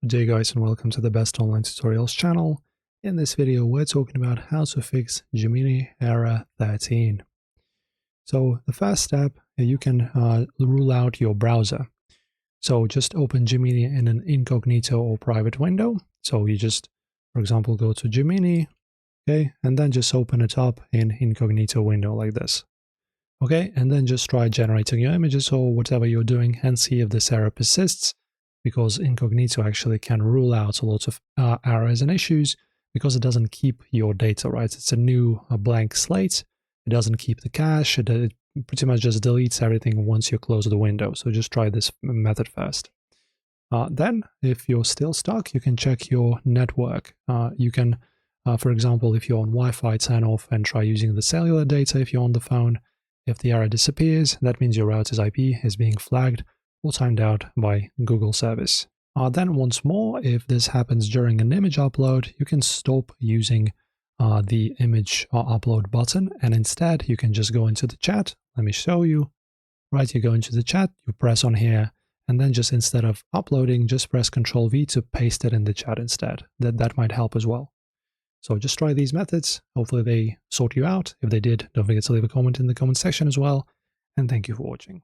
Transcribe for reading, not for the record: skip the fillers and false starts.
Good day guys and welcome to the Best Online Tutorials channel. In this video we're talking about how to fix Gemini error 13. So the first step, you can rule out your browser. So just open Gemini in an incognito or private window. So you just, for example, go to Gemini, okay, and then just open it up in incognito window like this. Okay, and then just try generating your images or whatever you're doing and see if this error persists, because incognito actually can rule out a lot of errors and issues because it doesn't keep your data, right? It's a blank slate. It doesn't keep the cache. It pretty much just deletes everything once you close the window. So just try this method first. Then, if you're still stuck, you can check your network. You can, for example, if you're on Wi-Fi, turn off and try using the cellular data if you're on the phone. If the error disappears, that means your router's IP is being flagged or timed out by Google service. Then once more, if this happens during an image upload, you can stop using the image upload button, and instead you can just go into the chat. Let me show you. Right, you go into the chat, you press on here, and then just instead of uploading, just press Ctrl V to paste it in the chat instead. That might help as well. So just try these methods. Hopefully they sort you out. If they did, don't forget to leave a comment in the comment section as well. And thank you for watching.